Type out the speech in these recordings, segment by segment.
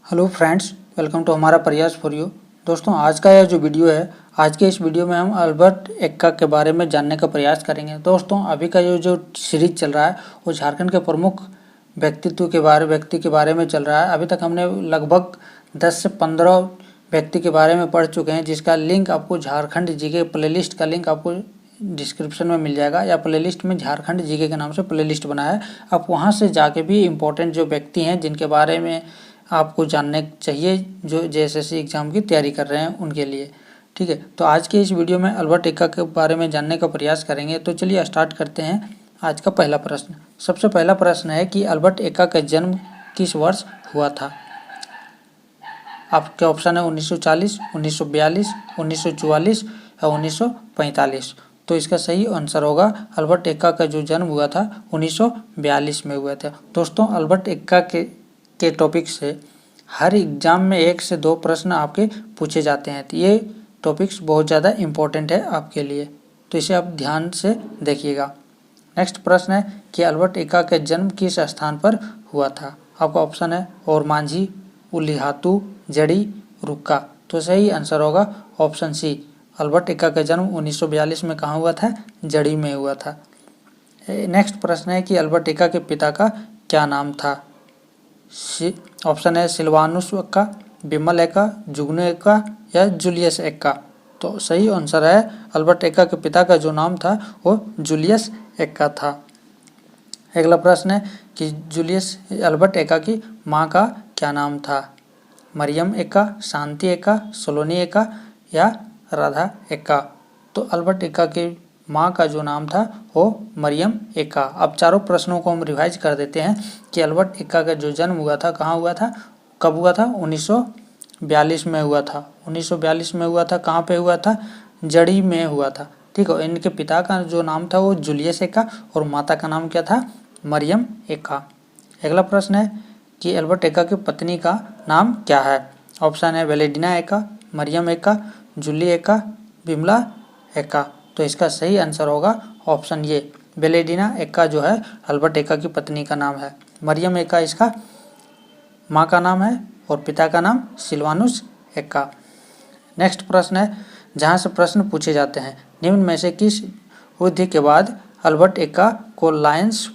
Hello friends, welcome to हमारा प्रयास for you. दोस्तों, आज का यह जो वीडियो है, आज के इस वीडियो में हम अल्बर्ट एक्का के बारे में जानने का प्रयास करेंगे। दोस्तों, अभी का ये जो सीरीज चल रहा है वो झारखंड के प्रमुख व्यक्ति के बारे में चल रहा है। अभी तक हमने लगभग 10 से 15 व्यक्ति के बारे में पढ़ चुके हैं, जिसका लिंक आपको झारखंड जीके प्लेलिस्ट का लिंक आपको डिस्क्रिप्शन में मिल जाएगा, या प्लेलिस्ट में झारखंड जीके के नाम से प्लेलिस्ट बना है। आप वहां से जाके भी इम्पोर्टेंट जो व्यक्ति हैं जिनके बारे में आपको जानने चाहिए, जो जेएसएससी एग्ज़ाम की तैयारी कर रहे हैं उनके लिए। ठीक है, तो आज के इस वीडियो में अल्बर्ट एक्का के बारे में जानने का प्रयास करेंगे। तो चलिए स्टार्ट करते हैं। आज का पहला प्रश्न, सबसे पहला प्रश्न है कि अल्बर्ट एक्का का जन्म किस वर्ष हुआ था। आपके ऑप्शन है 1940, 1942, 1944 या 1945। तो इसका सही आंसर होगा अल्बर्ट एक्का का जो जन्म हुआ था 1942 में हुआ था। दोस्तों, अल्बर्ट एक्का के टॉपिक से हर एग्जाम में 1 से 2 प्रश्न आपके पूछे जाते हैं। तो ये टॉपिक्स बहुत ज़्यादा इम्पोर्टेंट है आपके लिए, तो इसे आप ध्यान से देखिएगा। नेक्स्ट प्रश्न है कि अल्बर्ट एक्का का जन्म किस स्थान पर हुआ था। आपका ऑप्शन है ओरमांझी, उलीहातू, जड़ी, रुक्का। तो सही आंसर होगा ऑप्शन सी। अल्बर्ट एक्का का जन्म 1942 में कहाँ हुआ था? जड़ी में हुआ था। नेक्स्ट प्रश्न है कि अल्बर्ट एक्का के पिता का क्या नाम था। ऑप्शन है सिल्वानुस एक्का, बिमल एक्का, जुगनू एक्का या जूलियस एक्का। तो सही आंसर है अल्बर्ट एक्का के पिता का जो नाम था वो जूलियस एक्का था। अगला प्रश्न है कि अल्बर्ट एक्का की माँ का क्या नाम था। मरियम एक्का, शांति एक्का, सलोनी एक्का या राधा एक्का। तो अल्बर्ट एक्का के माँ का जो नाम था वो मरियम एक्का। अब चारों प्रश्नों को हम रिवाइज कर देते हैं कि अल्बर्ट एक्का का जो जन्म हुआ था कहाँ हुआ था, कब हुआ था? 1942 में हुआ था। 1942 में हुआ था। कहाँ पे हुआ था? जड़ी में हुआ था। ठीक है। इनके पिता का जो नाम था वो जूलियस एक्का और माता का नाम क्या था? मरियम एक्का। अगला प्रश्न है कि अल्बर्ट एक्का की पत्नी का नाम क्या है। ऑप्शन है वेलेडिना एक्का, मरियम एक्का, जूली एक्का, बिमला एक्का। तो इसका सही आंसर होगा ऑप्शन ये, वेलेडिना एक्का जो है अल्बर्ट एक्का की पत्नी का नाम है। मरियम एक्का इसका माँ का नाम है और पिता का नाम सिल्वानुस एक्का। नेक्स्ट प्रश्न है जहाँ से प्रश्न पूछे जाते हैं, निम्न में से किस युद्ध के बाद अल्बर्ट एक्का को लायंस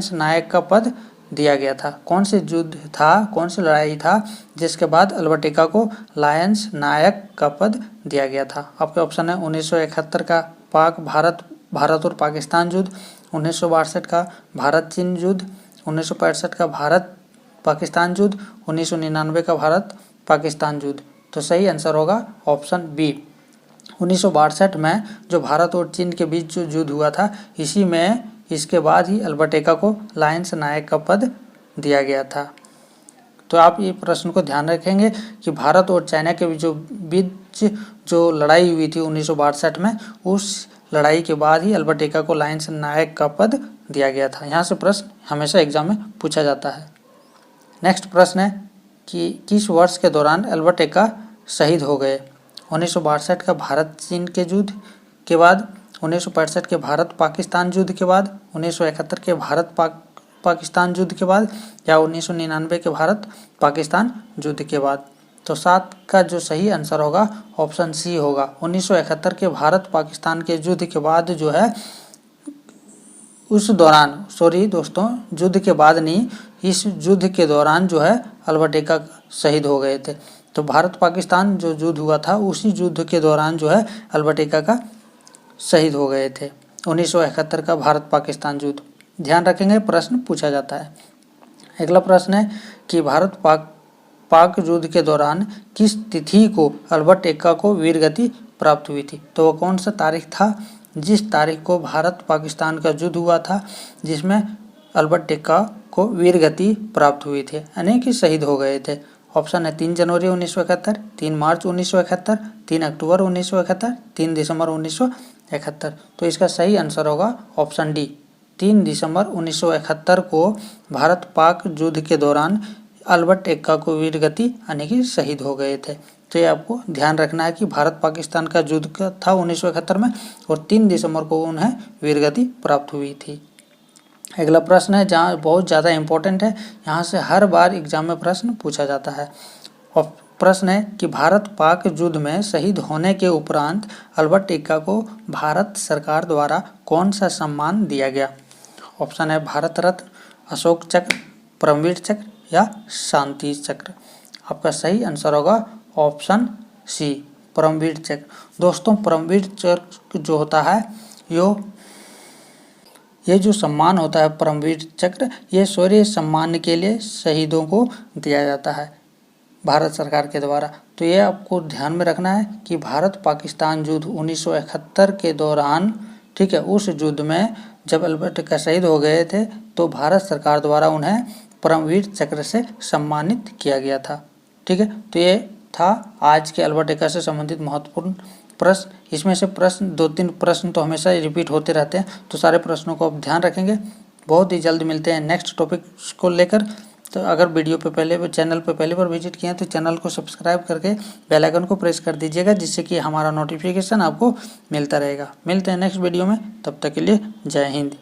नायक का पद दिया गया था। कौन से युद्ध था, कौन सी लड़ाई था जिसके बाद अल्बर्ट एक्का को लायंस नायक का पद दिया गया था। आपके ऑप्शन है 1971 का भारत और पाकिस्तान युद्ध, 1962 का भारत चीन युद्ध, 1965 का भारत पाकिस्तान युद्ध, 1999 का भारत पाकिस्तान युद्ध। तो सही आंसर होगा ऑप्शन बी। 1962 में जो भारत और चीन के बीच जो युद्ध हुआ था, इसके बाद ही अल्बर्ट एक्का को लायंस नायक का पद दिया गया था। तो आप ये प्रश्न को ध्यान रखेंगे कि भारत और चाइना के बीच जो लड़ाई हुई थी 1962 में, उस लड़ाई के बाद ही अल्बर्ट एक्का को लायंस नायक का पद दिया गया था। यहाँ से प्रश्न हमेशा एग्जाम में पूछा जाता है। नेक्स्ट प्रश्न है कि किस वर्ष के दौरान अल्बर्ट एक्का शहीद हो गए। 1962 का भारत चीन के युद्ध के बाद, 1965 के भारत पाकिस्तान युद्ध के बाद, 1971 के भारत पाकिस्तान युद्ध के बाद या 1999 के भारत पाकिस्तान युद्ध के बाद। तो 7 का जो सही आंसर होगा ऑप्शन सी होगा। 1971 के भारत पाकिस्तान के युद्ध के बाद जो है, उस दौरान, सॉरी दोस्तों, युद्ध के बाद नहीं, इस युद्ध के दौरान जो है अल्बर्ट एक्का शहीद हो गए थे। तो भारत पाकिस्तान जो युद्ध हुआ था, उसी युद्ध के दौरान जो है अल्बर्ट एक्का का शहीद हो गए थे। 1971 का भारत पाकिस्तान युद्ध। ध्यान रखेंगे, प्रश्न पूछा जाता है। अगला प्रश्न है कि भारत पाक युद्ध के दौरान किस तिथि को अल्बर्ट एक्का को वीरगति प्राप्त हुई थी। तो वो कौन सा तारीख था जिस तारीख को भारत पाकिस्तान का युद्ध हुआ था, जिसमें अल्बर्ट एक्का को वीरगति प्राप्त हुई थी, यानी कि शहीद हो गए थे। ऑप्शन है 3 जनवरी 1971, 3 मार्च 1971, 3 अक्टूबर 1971, 3 दिसंबर 1971। तो इसका सही आंसर होगा ऑप्शन डी, 3 दिसंबर 1971 को भारत पाक युद्ध के दौरान अल्बर्ट एक्का को वीरगति यानी कि शहीद हो गए थे। तो ये आपको ध्यान रखना है कि भारत पाकिस्तान का युद्ध था 1971 में, और 3 दिसंबर को उन्हें वीरगति प्राप्त हुई थी। अगला प्रश्न है जहाँ बहुत ज़्यादा इम्पोर्टेंट है, यहाँ से हर बार एग्जाम में प्रश्न पूछा जाता है। और प्रश्न है कि भारत पाक युद्ध में शहीद होने के उपरांत अल्बर्ट एक्का को भारत सरकार द्वारा कौन सा सम्मान दिया गया। ऑप्शन है भारत रत्न, अशोक चक्र, परमवीर चक्र या शांति चक्र। आपका सही आंसर होगा ऑप्शन सी, परमवीर चक्र। दोस्तों परमवीर चक्र जो होता है ये जो सम्मान होता है परमवीर चक्र, ये शौर्य सम्मान के लिए शहीदों को दिया जाता है भारत सरकार के द्वारा। तो ये आपको ध्यान में रखना है कि भारत पाकिस्तान युद्ध 1971 के दौरान, ठीक है, उस युद्ध में जब अल्बर्ट एक्का शहीद हो गए थे तो भारत सरकार द्वारा उन्हें परमवीर चक्र से सम्मानित किया गया था। ठीक है, तो ये था आज के अल्बर्ट एक्का से संबंधित महत्वपूर्ण प्रश्न। इसमें से प्रश्न 2-3 प्रश्न तो हमेशा रिपीट होते रहते हैं, तो सारे प्रश्नों को आप ध्यान रखेंगे। बहुत ही जल्द मिलते हैं नेक्स्ट टॉपिक को लेकर। तो अगर वीडियो पे चैनल पे पहली बार विजिट किए हैं तो चैनल को सब्सक्राइब करके बेल आइकन को प्रेस कर दीजिएगा, जिससे कि हमारा नोटिफिकेशन आपको मिलता रहेगा। मिलते हैं नेक्स्ट वीडियो में, तब तक के लिए जय हिंद।